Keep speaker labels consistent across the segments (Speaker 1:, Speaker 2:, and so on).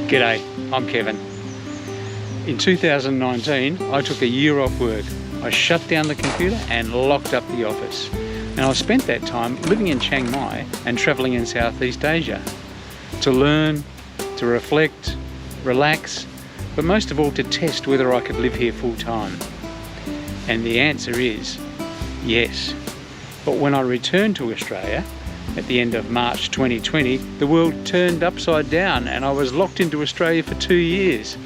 Speaker 1: G'day, I'm Kevin. In 2019, I took a year off work. I shut down the computer and locked up the office. And I spent that time living in Chiang Mai and travelling in Southeast Asia to learn, to reflect, relax, but most of all to test whether I could live here full time. And the answer is yes. But when I returned to Australia at the end of March 2020, the world turned upside down and I was locked into Australia for 2 years.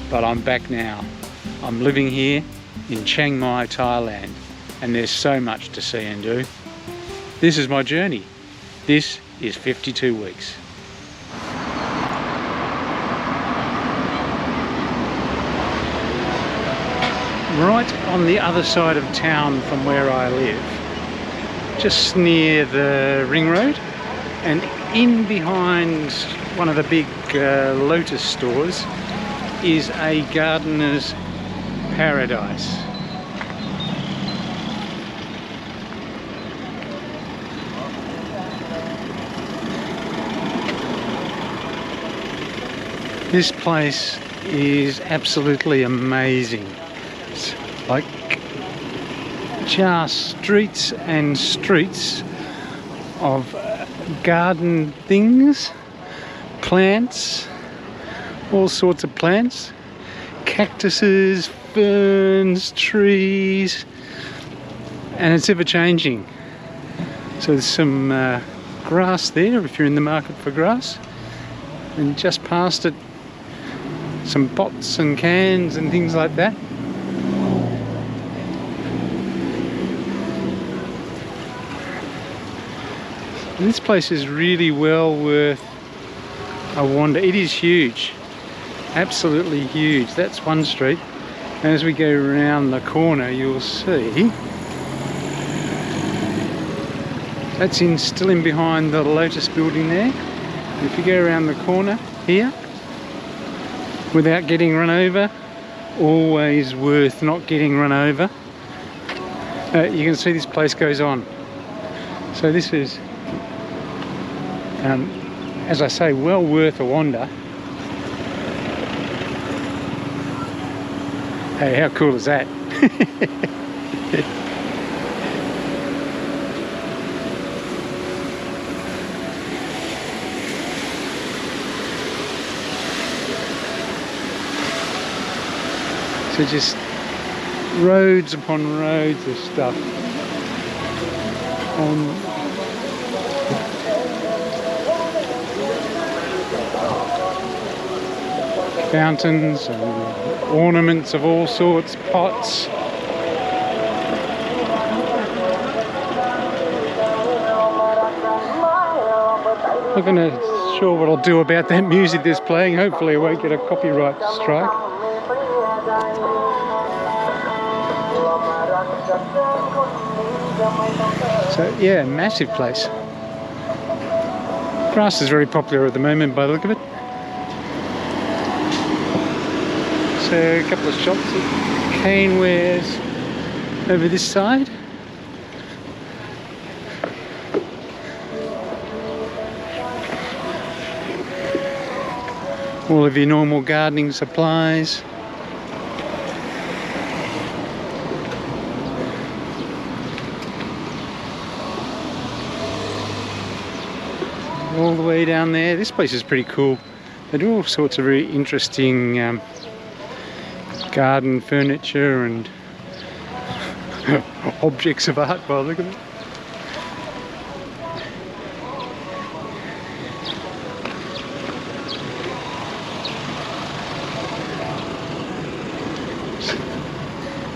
Speaker 1: But I'm back now. I'm living here in Chiang Mai, Thailand, and there's so much to see and do. This is my journey. This is 52 weeks. Right on the other side of town from where I live, just near the ring road, and in behind one of the big Lotus stores is a gardener's paradise. This place is absolutely amazing. It's like just streets and streets of garden things, plants, all sorts of plants, cactuses, ferns, trees, and it's ever changing. So there's some grass there if you're in the market for grass, and just past it some pots and cans and things like that. This place is really well worth a wander. It is huge, absolutely huge. That's one street, and as we go around the corner you'll see that's still in behind the Lotus building there. And if you go around the corner here without getting run over, always worth not getting run over, you can see this place goes on. So this is as I say, well worth a wander. Hey, how cool is that? So just roads upon roads of stuff. Fountains and ornaments of all sorts, pots. Not gonna sure what I'll do about that music that's playing. Hopefully I won't get a copyright strike. So yeah, massive place. Grass is very popular at the moment by the look of it. So a couple of shops of cane wares over this side. All of your normal gardening supplies. All the way down there. This place is pretty cool. They do all sorts of very interesting garden furniture and objects of art by the look of it.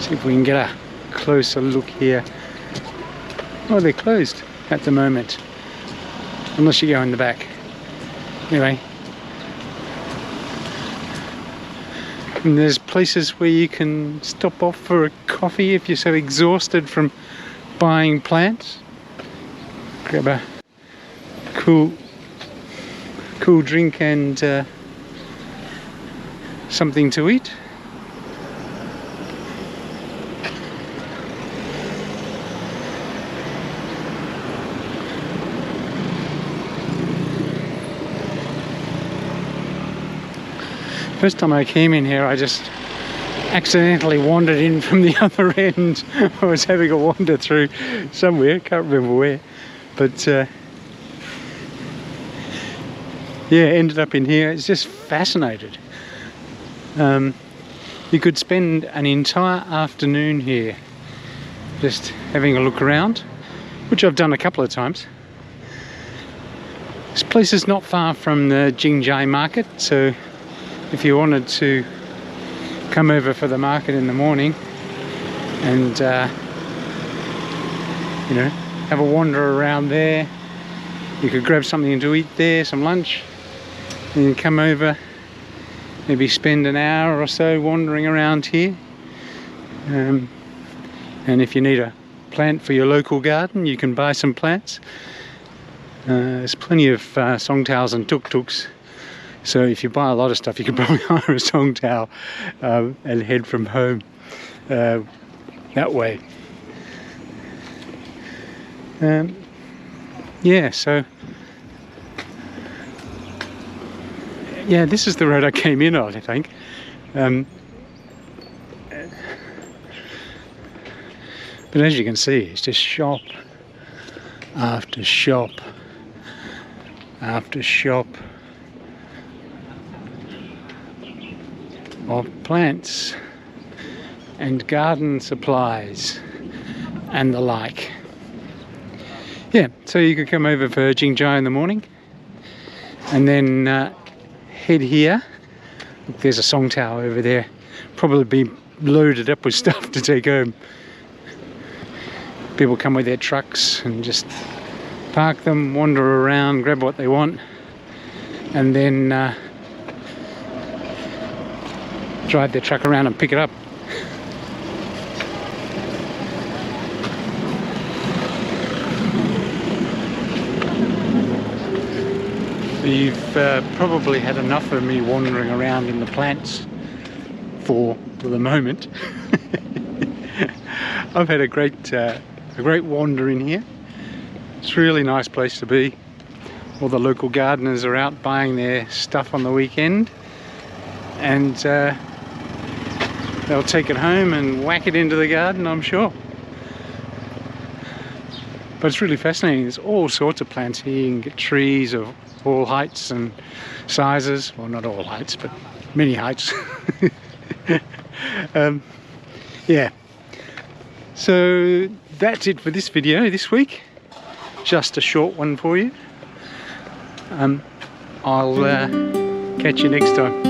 Speaker 1: See if we can get a closer look here. Oh, they're closed at the moment, unless you go in the back. Anyway. And there's places where you can stop off for a coffee if you're so exhausted from buying plants. Grab a cool drink and something to eat. First time I came in here, I just accidentally wandered in from the other end. I was having a wander through somewhere, can't remember where, but yeah, ended up in here. It's just fascinated. You could spend an entire afternoon here just having a look around, which I've done a couple of times. This place is not far from the Chiang market, so if you wanted to come over for the market in the morning and you know, have a wander around there, you could grab something to eat there, some lunch, and you come over, maybe spend an hour or so wandering around here. And if you need a plant for your local garden, you can buy some plants. There's plenty of songthaos and tuk-tuks, so if you buy a lot of stuff, you can probably hire a songthao and head from home that way. Yeah, so yeah, this is the road I came in on, I think. But as you can see, it's just shop after shop after shop of plants and garden supplies and the like. Yeah, so you could come over for Chiang in the morning and then head here. Look, there's a songthao over there, probably be loaded up with stuff to take home. People come with their trucks and just park them, wander around, grab what they want, and then drive their truck around and pick it up. You've probably had enough of me wandering around in the plants for the moment. I've had a great wander in here. It's a really nice place to be. All the local gardeners are out buying their stuff on the weekend, and they'll take it home and whack it into the garden, I'm sure. But it's really fascinating. There's all sorts of plants here. You can get trees of all heights and sizes. Well, not all heights, but many heights. Yeah. So that's it for this video this week. Just a short one for you. I'll catch you next time.